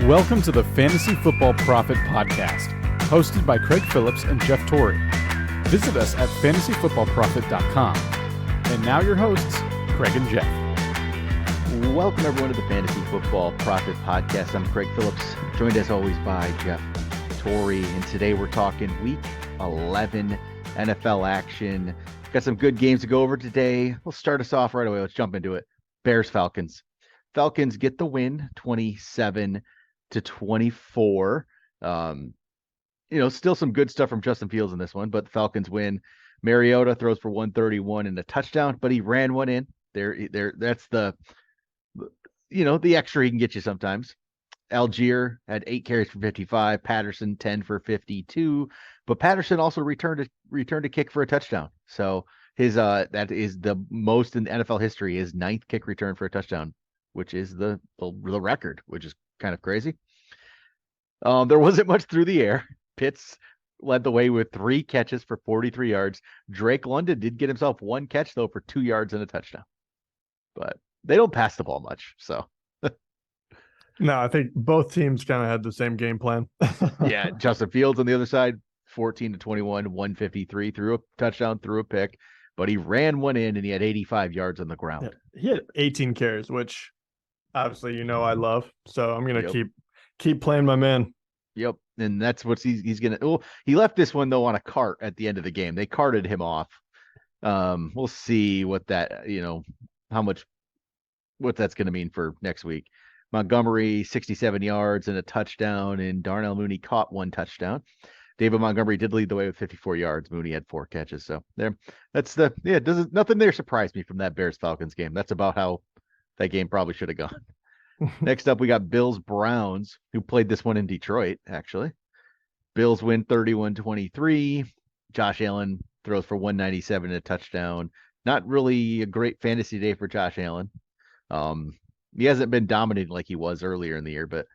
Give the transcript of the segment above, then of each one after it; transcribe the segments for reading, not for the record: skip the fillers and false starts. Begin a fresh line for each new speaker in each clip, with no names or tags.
Welcome to the Fantasy Football Profit Podcast, hosted by Craig Phillips and Jeff Torrey. Visit us at fantasyfootballprofit.com. And now your hosts, Craig and Jeff.
Welcome everyone to the Fantasy Football Profit Podcast. I'm Craig Phillips, joined as always by Jeff Torrey. And today we're talking Week 11 NFL action. Got some good games to go over today. We'll start us off right away. Let's jump into it. Bears-Falcons. Falcons get the win, 27-24. Still some good stuff from Justin Fields in this one, but the Falcons win. Mariota throws for 131 and a touchdown, but he ran one in. That's the extra he can get you sometimes. Algier had 8 carries for 55, Patterson 10 for 52, but Patterson also returned a kick for a touchdown. So his that is the most in NFL history, his 9th kick return for a touchdown, which is the record, which is kind of crazy. There wasn't much through the air. Pitts led the way with 3 catches for 43 yards. Drake London did get himself 1 catch, though, for 2 yards and a touchdown. But they don't pass the ball much, so.
No, I think both teams kind of had the same game plan.
Yeah, Justin Fields on the other side, 14-21, 153, threw a touchdown, threw a pick, but he ran one in and he had 85 yards on the ground.
Yeah, he had 18 carries, which obviously I love. So I'm gonna keep playing my man.
Yep, and that's what he's gonna. Oh, he left this one though on a cart at the end of the game. They carted him off. We'll see what that what that's gonna mean for next week. Montgomery, 67 yards and a touchdown, and Darnell Mooney caught 1 touchdown. David Montgomery did lead the way with 54 yards. Mooney had 4 catches. So nothing there surprised me from that Bears-Falcons game. That's about how that game probably should have gone. Next up, we got Bills-Browns, who played this one in Detroit, actually. Bills win 31-23. Josh Allen throws for 197 and a touchdown. Not really a great fantasy day for Josh Allen. He hasn't been dominating like he was earlier in the year, but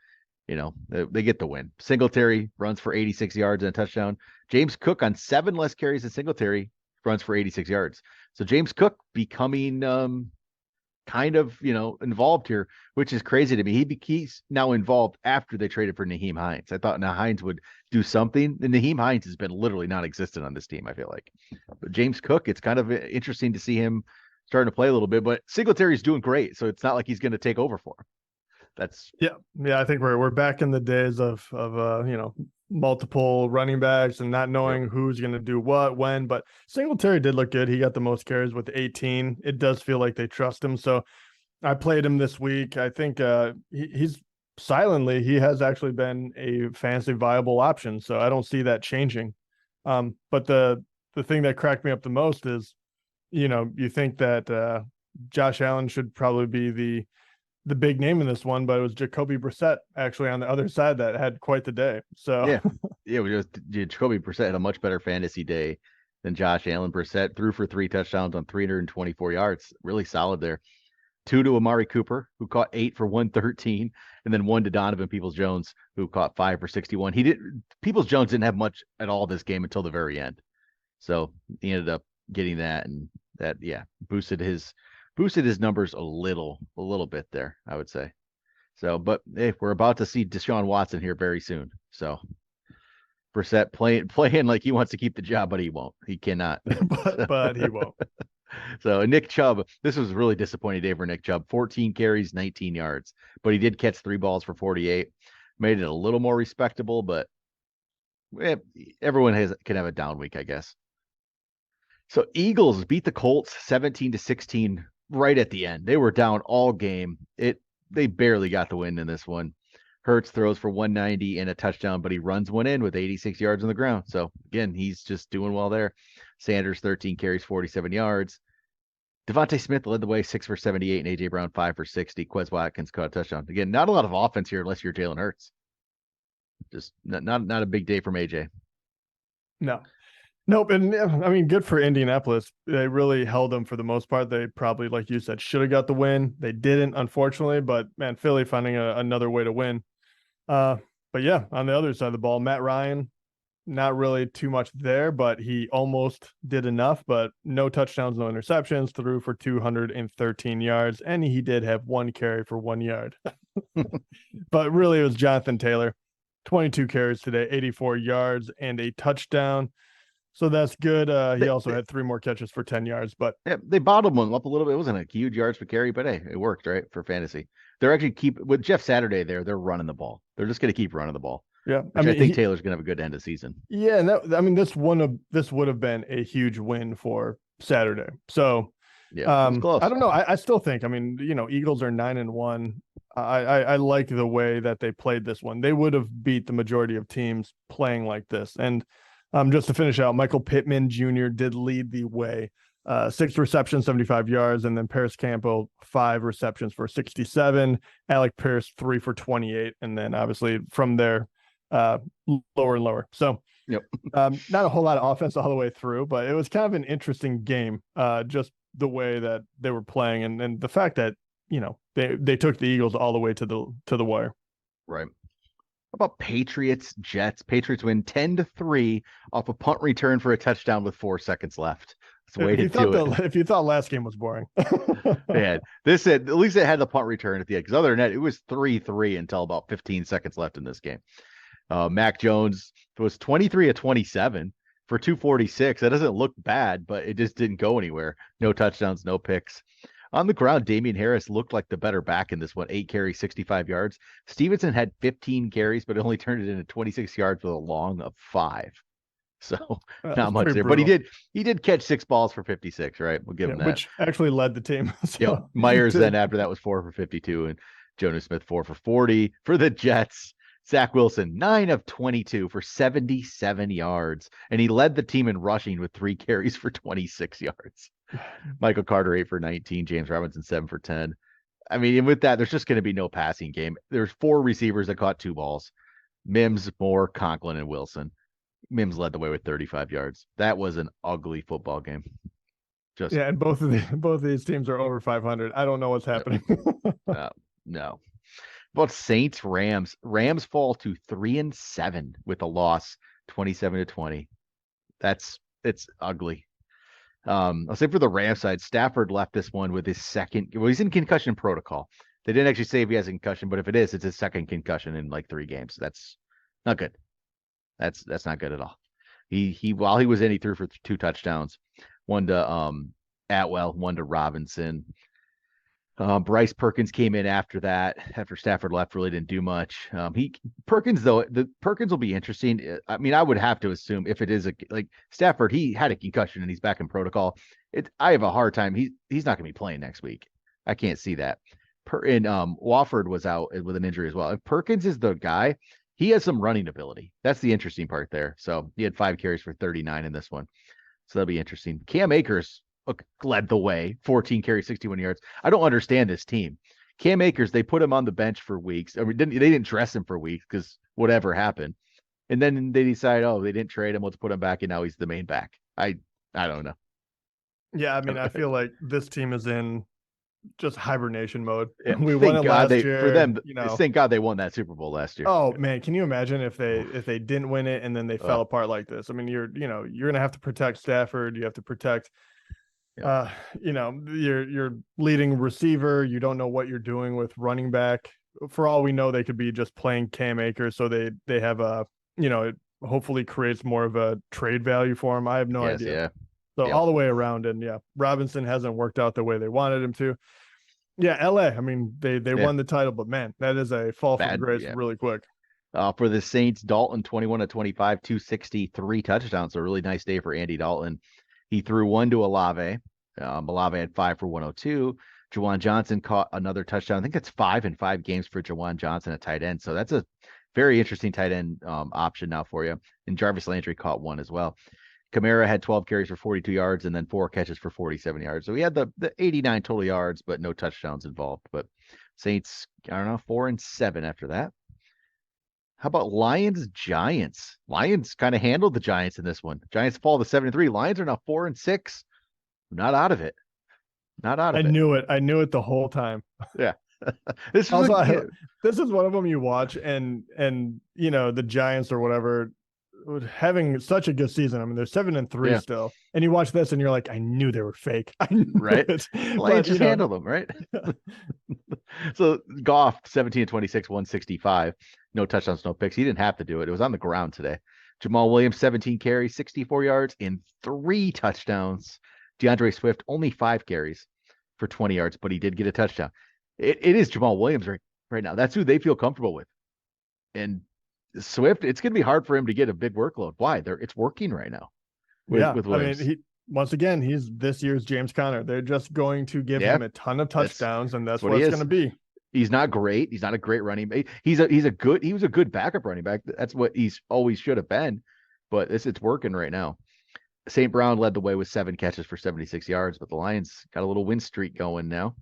they get the win. Singletary runs for 86 yards and a touchdown. James Cook on 7 less carries than Singletary runs for 86 yards. So James Cook becoming kind of involved here, which is crazy to me. He's now involved after they traded for Nyheim Hines. I thought Hines would do something, and Nyheim Hines has been literally non-existent on this team, I feel like. But James Cook, it's kind of interesting to see him starting to play a little bit, but Singletary's doing great, so it's not like he's going to take over for him.
I think we're back in the days of multiple running backs and not knowing who's going to do what when. But Singletary did look good. He got the most carries with 18. It does feel like they trust him. So I played him this week. I think he's silently he has actually been a fantasy viable option. So I don't see that changing. But the thing that cracked me up the most is you think that Josh Allen should probably be the big name in this one, but it was Jacoby Brissett actually on the other side that had quite the day. So
Jacoby Brissett had a much better fantasy day than Josh Allen. Brissett threw for 3 touchdowns on 324 yards. Really solid there. 2 to Amari Cooper, who caught 8 for 113, and then 1 to Donovan Peoples-Jones, who caught 5 for 61. Peoples-Jones didn't have much at all this game until the very end. So he ended up getting that, and that boosted his numbers a little bit there, I would say. So, but hey, we're about to see Deshaun Watson here very soon. So Brissett playing like he wants to keep the job, but he won't. He cannot.
but he won't.
So Nick Chubb, this was a really disappointing day for Nick Chubb. 14 carries, 19 yards, but he did catch 3 balls for 48. Made it a little more respectable, but everyone can have a down week, I guess. So Eagles beat the Colts 17-16 right at the end. They were down all game. They barely got the win in this one. Hurts throws for 190 and a touchdown, but he runs one in with 86 yards on the ground. So again, he's just doing well there. Sanders 13 carries, 47 yards. Devontae Smith led the way, 6 for 78, and AJ Brown 5 for 60. Quez Watkins caught a touchdown. Again, not a lot of offense here unless you're Jalen Hurts. Just not a big day from AJ.
No. Nope. And I mean, good for Indianapolis. They really held them for the most part. They probably, like you said, should have got the win. They didn't, unfortunately, but man, Philly finding another way to win. But yeah, on the other side of the ball, Matt Ryan, not really too much there, but he almost did enough, but no touchdowns, no interceptions, threw for 213 yards, and he did have one carry for 1 yard. But really, it was Jonathan Taylor, 22 carries today, 84 yards, and a touchdown. So that's good. He also had 3 more catches for 10 yards, but
yeah, they bottled him up a little bit. It wasn't a huge yards per carry, but hey, it worked, right? For fantasy. They're actually with Jeff Saturday there, they're running the ball. They're just going to keep running the ball.
yeah,
I think Taylor's going to have a good end of season.
Yeah, and this would have been a huge win for Saturday. So
yeah, it's close.
I don't know. I still think, Eagles are 9-1. I like the way that they played this one. They would have beat the majority of teams playing like this. And just to finish out, Michael Pittman Jr. did lead the way. 6 receptions, 75 yards, and then Paris Campbell 5 receptions for 67. Alec Pierce 3 for 28, and then obviously from there, lower and lower. So,
yep.
Not a whole lot of offense all the way through, but it was kind of an interesting game. Just the way that they were playing, and the fact that they took the Eagles all the way to the wire.
Right. How about Patriots Jets? Patriots win 10-3 off a punt return for a touchdown with 4 seconds left. That's the way to do it.
If you thought last game was boring,
man, this at least it had the punt return at the end. Because other than that, it was 3-3 until about 15 seconds left in this game. Mac Jones was 23 of 27 for 246. That doesn't look bad, but it just didn't go anywhere. No touchdowns, no picks. On the ground, Damian Harris looked like the better back in this one. 8 carries, 65 yards. Stevenson had 15 carries, but only turned it into 26 yards with a long of 5. So not much there. Brutal. But he did catch 6 balls for 56, right? We'll give him that.
Which actually led the team.
So. Yep. Myers then after that was 4 for 52, and Jonas Smith 4 for 40. For the Jets, Zach Wilson 9 of 22 for 77 yards, and he led the team in rushing with 3 carries for 26 yards. Michael Carter 8 for 19, James Robinson 7 for 10. I mean, and with that, there's just going to be no passing game. There's 4 receivers that caught 2 balls. Mims, Moore, Conklin, and Wilson. Mims led the way with 35 yards. That was an ugly football game.
And both of these teams are over 500. I don't know what's happening.
No. About Saints Rams. Rams fall to 3-7 with a loss, 27-20. It's ugly. I'll say for the Rams side, Stafford left this one with his second. Well, he's in concussion protocol. They didn't actually say if he has a concussion, but if it is, it's his second concussion in like 3 games. That's not good. That's not good at all. He while he was in, he threw for 2 touchdowns, one to Atwell, one to Robinson. Bryce Perkins came in after that. After Stafford left, really didn't do much. Perkins will be interesting. I mean, I would have to assume if it is like Stafford, he had a concussion and he's back in protocol. I have a hard time. He's not going to be playing next week. I can't see that. Wofford was out with an injury as well. If Perkins is the guy, he has some running ability. That's the interesting part there. So he had 5 carries for 39 in this one. So that'll be interesting. Cam Akers led the way, 14 carries, 61 yards. I don't understand this team. Cam Akers, they put him on the bench for weeks. I mean, they didn't dress him for weeks because whatever happened. And then they decide, they didn't trade him. Let's put him back. And now he's the main back. I don't know.
Yeah, I mean, I feel like this team is in just hibernation mode.
Yeah,
we won it last year.
For them, thank God they won that Super Bowl last year.
Oh man, can you imagine if they didn't win it and then they fell apart like this? I mean, you're gonna have to protect Stafford. You have to protect your leading receiver. You don't know what you're doing with running back. For all we know, they could be just playing Cam Akers, so they have it hopefully creates more of a trade value for him. I have no idea.
Yeah.
So all the way around, and Robinson hasn't worked out the way they wanted him to. Yeah, LA. I mean, they won the title, but man, that is a fall from grace really quick.
For the Saints, Dalton 21 of 25, 263 touchdowns. A really nice day for Andy Dalton. He threw 1 to Olave. Olave had 5 for 102. Juwan Johnson caught another touchdown. I think that's 5 in 5 games for Juwan Johnson at tight end. So that's a very interesting tight end option now for you. And Jarvis Landry caught 1 as well. Kamara had 12 carries for 42 yards and then 4 catches for 47 yards. So he had the 89 total yards, but no touchdowns involved. But Saints, 4-7 after that. How about Lions Giants? Lions kind of handled the Giants in this one. Giants fall to 7-3. Lions are now 4-6. Not out of it. I
knew it. I knew it the whole time.
Yeah.
This is one of them you watch and the Giants or whatever, having such a good season. I mean, they're 7-3 still, and you watch this and you're like, I knew they were fake. I knew
right.
it.
Lions just handle them, right? So Goff 17-26, 165, no touchdowns, no picks. He didn't have to do it. It was on the ground today. Jamal Williams 17 carries, 64 yards, and 3 touchdowns. DeAndre Swift only 5 carries for 20 yards, but he did get a touchdown. It is Jamal Williams right now. That's who they feel comfortable with. And Swift, it's going to be hard for him to get a big workload. Why? It's working right now. With Williams.
I mean, once again, he's this year's James Conner. They're just going to give him a ton of touchdowns, and that's what it's going to be.
He's not great. He's not a great running back. He was a good backup running back. That's what he's always should have been. But it's working right now. St. Brown led the way with 7 catches for 76 yards, but the Lions got a little win streak going now.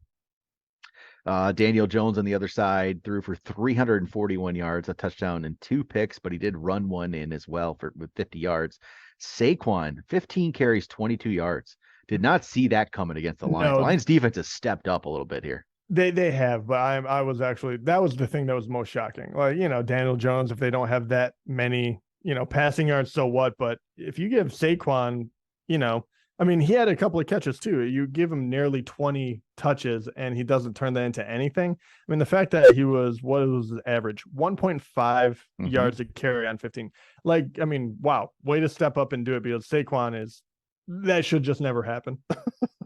Daniel Jones on the other side threw for 341 yards, a touchdown and 2 picks, but he did run one in as well with 50 yards. Saquon, 15 carries, 22 yards. Did not see that coming against the Lions. The Lions defense has stepped up a little bit here.
They have, but I was actually, that was the thing that was most shocking. Like, Daniel Jones, if they don't have that many, passing yards, so what? But if you give Saquon, I mean, he had a couple of catches too. You give him nearly 20 touches and he doesn't turn that into anything. I mean, the fact that what was his average? 1.5 yards a carry on 15. Like, I mean, wow, way to step up and do it, because Saquon that should just never happen.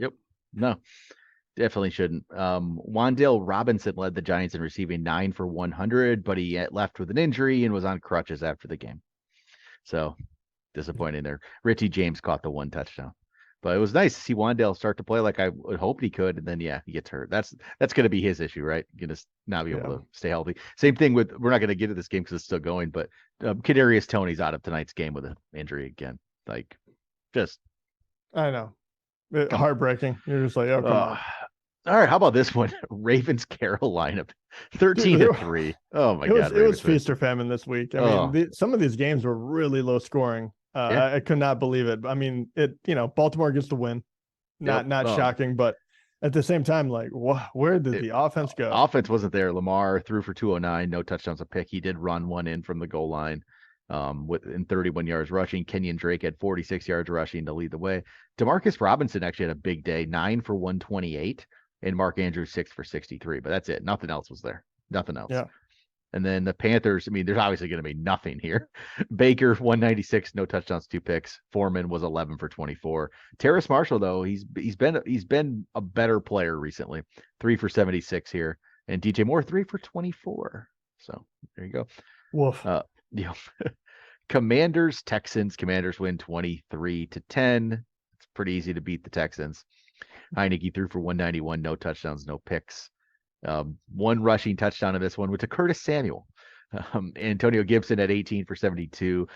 Yep. No, definitely shouldn't. Wan'Dale Robinson led the Giants in receiving 9 for 100, but he left with an injury and was on crutches after the game. So disappointing there. Richie James caught the 1 touchdown. But it was nice to see Wan'Dale start to play like I would hoped he could, and then he gets hurt. That's going to be his issue, right? Going to not be able to stay healthy. Same thing with, we're not going to get to this game because it's still going, but Kadarius Toney's out of tonight's game with an injury again. Like, just
I know, heartbreaking. You're just like, oh, come on.
All right, how about this one? Ravens Carolina, 13-3. Oh my God,
it was feast or famine this week. I mean, some of these games were really low scoring. I could not believe it. I mean, Baltimore gets the win. Not shocking, but at the same time, like, where did the offense go?
Offense wasn't there. Lamar threw for 209, no touchdowns, a pick. He did run one in from the goal line in 31 yards rushing. Kenyon Drake had 46 yards rushing to lead the way. Demarcus Robinson actually had a big day, 9 for 128, and Mark Andrews 6 for 63. But that's it. Nothing else was there. Nothing else.
Yeah.
And then the Panthers, I mean, there's obviously going to be nothing here. Baker, 196, no touchdowns, 2 picks. Foreman was 11 for 24. Terrace Marshall, though, he's been a better player recently. 3 for 76 here. And DJ Moore, 3 for 24. So there you go.
Woof.
Commanders, Texans. Commanders win 23-10. It's pretty easy to beat the Texans. Heineke threw for 191, no touchdowns, no picks. 1 rushing touchdown in this one, to Curtis Samuel. Antonio Gibson at 18 for 72.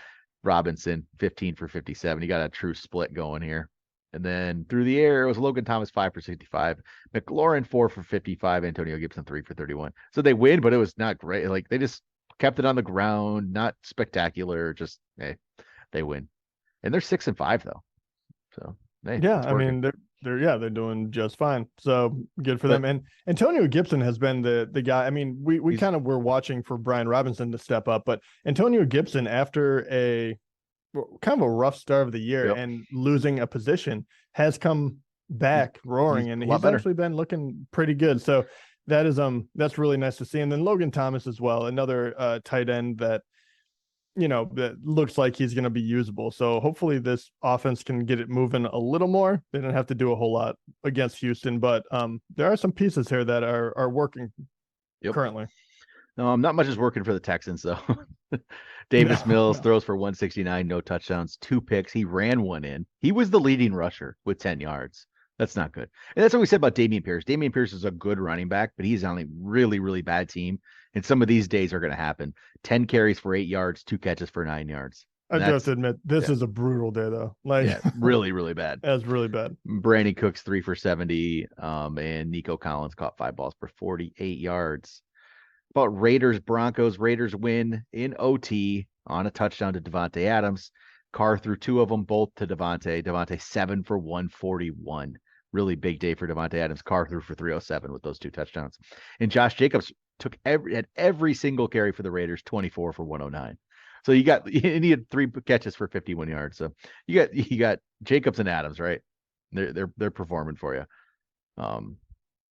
Robinson 15 for 57. He got a true split going here. And then through the air, it was Logan Thomas 5 for 65. McLaurin 4 for 55. Antonio Gibson 3 for 31. So they win, but it was not great. Like, they just kept it on the ground, not spectacular. Just they win, and they're 6-5 though. So
I mean they're doing just fine. So good for them. And Antonio Gibson has been the guy. I mean, we kind of were watching for Brian Robinson to step up, but Antonio Gibson, after a kind of a rough start of the year and losing a position, has come back roaring, and he's actually been looking pretty good. So that is that's really nice to see. And then Logan Thomas as well, another tight end that that looks like he's going to be usable. So hopefully this offense can get it moving a little more. They didn't have to do a whole lot against Houston, but there are some pieces here that are working currently.
Not much is working for the Texans though. Davis Mills throws for 169, no touchdowns, 2 picks. He ran one in. He was the leading rusher with 10 yards. That's not good. And that's what we said about Dameon Pierce. Dameon Pierce is a good running back, but he's on a really, really bad team. And some of these days are going to happen. 10 carries for 8 yards, 2 catches for 9 yards.
I have to admit, this is a brutal day, though.
Really, really bad.
That's really bad.
Brandon Cooks 3 for 70, and Nico Collins caught 5 balls for 48 yards. About Raiders, Broncos. Raiders win in OT on a touchdown to Devontae Adams. Carr threw 2 of them, both to Devontae. Devontae 7 for 141. Really big day for Devontae Adams. Carr threw for 307 with those 2 touchdowns. And Josh Jacobs took every single carry for the Raiders, 24 for 109. So you needed 3 catches for 51 yards. So you got Jacobs and Adams, right? They're performing for you.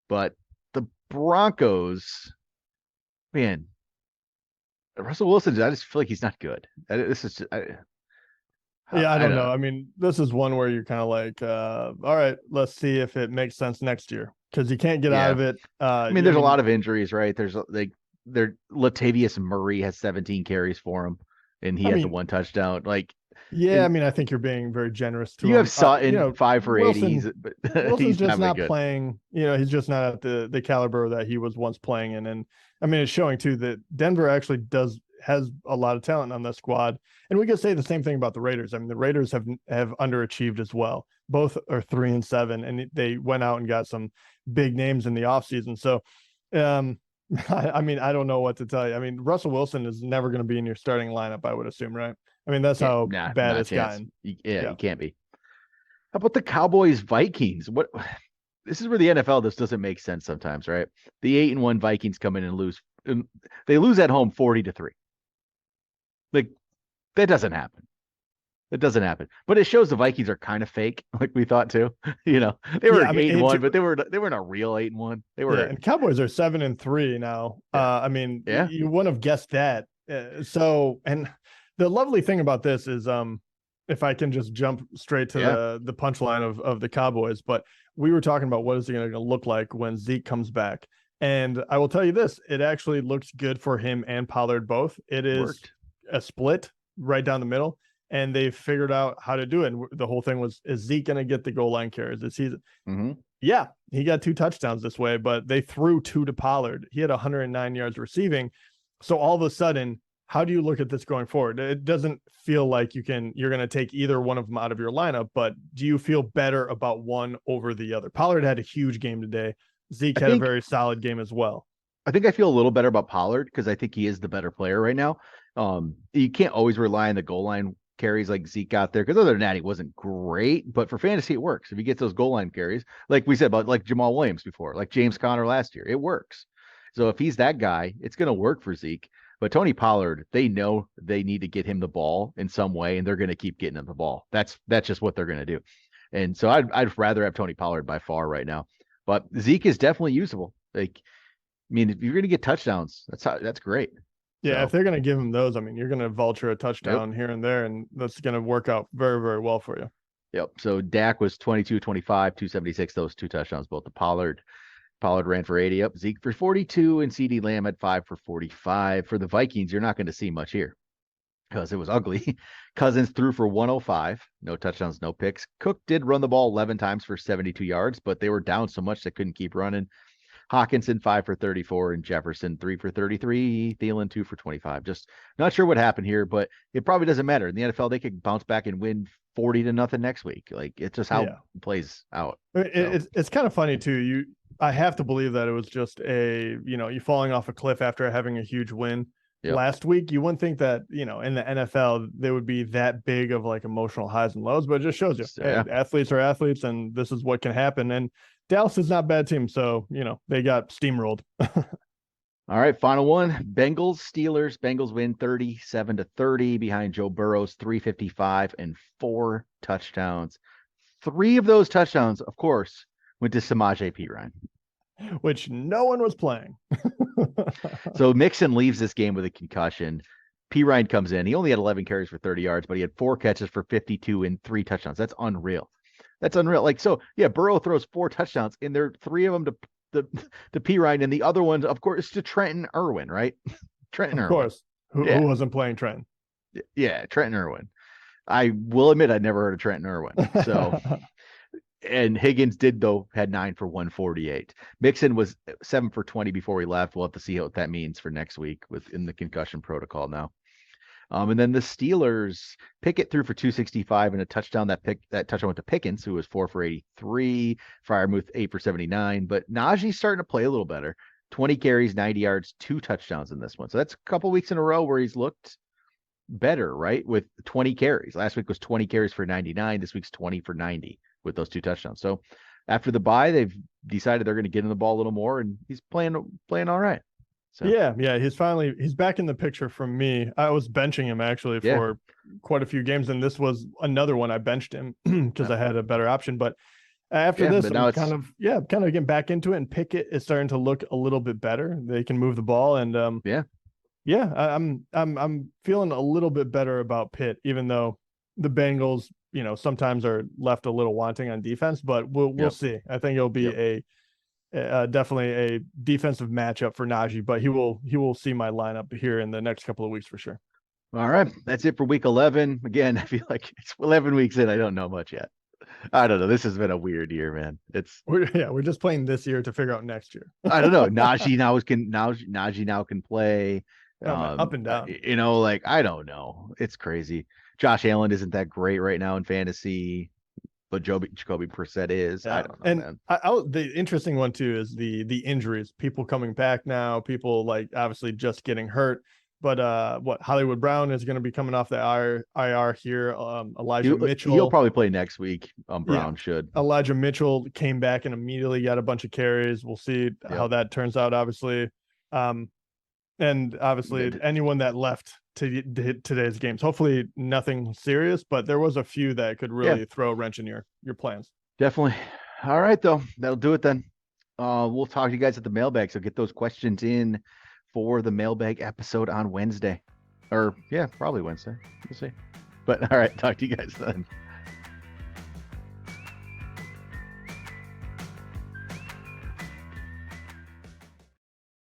But the Broncos, man, Russell Wilson, I just feel like he's not good. This is just,
I don't know. I mean, this is one where you're kind of like, all right, let's see if it makes sense next year because you can't get out of it.
I mean, there's a lot of injuries, right? There's Latavius Murray has 17 carries for him, and he has the 1 touchdown. Like,
I mean, I think you're being very generous to him.
You have Sutton 5 for 80.
Wilson's
he's
just not
good.
Playing. He's just not at the caliber that he was once playing in. And I mean, it's showing too that Denver actually has a lot of talent on the squad. And we could say the same thing about the Raiders. I mean, the Raiders have underachieved as well. Both are 3-7, and they went out and got some big names in the offseason. So, I mean, I don't know what to tell you. I mean, Russell Wilson is never going to be in your starting lineup, I would assume, right? I mean, that's how bad it's gotten.
You can't be. How about the Cowboys Vikings? This is where the NFL doesn't make sense sometimes, right? The 8-1 Vikings come in and lose. They lose at home 40-3. Like, that doesn't happen. It doesn't happen. But it shows the Vikings are kind of fake, like we thought too. They were 8-1, but they weren't a real 8-1. They were.
And Cowboys are 7-3 now. I mean, you wouldn't have guessed that. And the lovely thing about this is, if I can just jump straight to the punchline of the Cowboys, but we were talking about what is it going to look like when Zeke comes back. And I will tell you this, it actually looks good for him and Pollard both. It is a split right down the middle, and they've figured out how to do it. And the whole thing was, is Zeke going to get the goal line carries this season?
Mm-hmm.
Yeah, he got 2 touchdowns this way, but they threw 2 to Pollard. He had 109 yards receiving. So all of a sudden, how do you look at this going forward? It doesn't feel like you're going to take either one of them out of your lineup, but do you feel better about one over the other? Pollard had a huge game today. Zeke had a very solid game as well.
I think I feel a little better about Pollard because I think he is the better player right now. You can't always rely on the goal line carries like Zeke got there, because other than that, he wasn't great, but for fantasy, it works. If he gets those goal line carries, like we said about like Jamal Williams before, like James Conner last year, it works. So if he's that guy, it's going to work for Zeke. But Tony Pollard, they know they need to get him the ball in some way, and they're going to keep getting him the ball. That's just what they're going to do. And so I'd rather have Tony Pollard by far right now. But Zeke is definitely usable. Like, I mean, if you're going to get touchdowns, that's great.
Yeah, if they're going to give him those, I mean, you're going to vulture a touchdown here and there, and that's going to work out very, very well for you.
Yep. So Dak was 22, 25, 276, those 2 touchdowns, both to Pollard. Pollard ran for 80, up Zeke for 42, and CeeDee Lamb had 5 for 45. For the Vikings, you're not going to see much here because it was ugly. Cousins threw for 105, no touchdowns, no picks. Cook did run the ball 11 times for 72 yards, but they were down so much they couldn't keep running. Hawkinson 5 for 34, and Jefferson 3 for 33. Thielen 2 for 25. Just not sure what happened here, but it probably doesn't matter. In the NFL, they could bounce back and win 40-0 next week. Like, it's just how it plays out.
It's kind of funny too. I have to believe that it was just you falling off a cliff after having a huge win last week. You wouldn't think that, in the NFL, there would be that big of like emotional highs and lows, but it just shows you athletes are athletes, and this is what can happen. And Dallas is not a bad team. So, they got steamrolled.
All right. Final one, Bengals, Steelers. Bengals win 37-30 behind Joe Burrow's 355 and 4 touchdowns. 3 of those touchdowns, of course, went to Samaje Perine,
which no one was playing.
So Mixon leaves this game with a concussion. Perine comes in. He only had 11 carries for 30 yards, but he had 4 catches for 52 and 3 touchdowns. That's unreal. Like, so yeah, Burrow throws 4 touchdowns, and there are 3 of them to Perine, and the other ones, of course, to Trenton Irwin, right? Trenton Irwin.
Of course. Who wasn't playing Trenton?
Yeah, Trenton Irwin. I will admit I'd never heard of Trenton Irwin. So and Higgins had 9 for 148. Mixon was 7 for 20 before he left. We'll have to see what that means for next week within the concussion protocol now. And then the Steelers, Pickett threw for 265 and a touchdown. That touchdown went to Pickens, who was 4 for 83. Freiermuth 8 for 79. But Najee's starting to play a little better. 20 carries, 90 yards, 2 touchdowns in this one. So that's a couple weeks in a row where he's looked better, right? With 20 carries. Last week was 20 carries for 99. This week's 20 for 90 with those 2 touchdowns. So after the bye, they've decided they're going to get in the ball a little more, and he's playing all right. So
Yeah, he's back in the picture from me. I was benching him actually for quite a few games, and this was another one I benched him because I had a better option. But after this,
but now
I'm
it's
kind of getting back into it, and Pickett is starting to look a little bit better. They can move the ball, and I'm feeling a little bit better about Pitt, even though the Bengals, sometimes are left a little wanting on defense. But we'll see. I think it'll be definitely a defensive matchup for Najee, but he will see my lineup here in the next couple of weeks for sure.
All right, that's it for week 11. Again, I feel like it's 11 weeks in. I don't know much yet. I don't know. This has been a weird year, man.
We're just playing this year to figure out next year.
I don't know. Najee now can play.
Up and down.
I don't know. It's crazy. Josh Allen isn't that great right now in fantasy, but Jacoby Brissett is.
Yeah.
I don't know, man.
The interesting one too is the injuries. People coming back now. People obviously just getting hurt. But Hollywood Brown is going to be coming off the IR here. Elijah Mitchell.
He'll probably play next week. Brown should.
Elijah Mitchell came back and immediately got a bunch of carries. We'll see how that turns out, obviously. And obviously anyone that left to today's games, hopefully nothing serious, but there was a few that could really throw a wrench in your plans.
Definitely. All right, though. That'll do it then. We'll talk to you guys at the mailbag. So get those questions in for the mailbag episode on Wednesday. Or probably Wednesday. We'll see. But all right, talk to you guys then.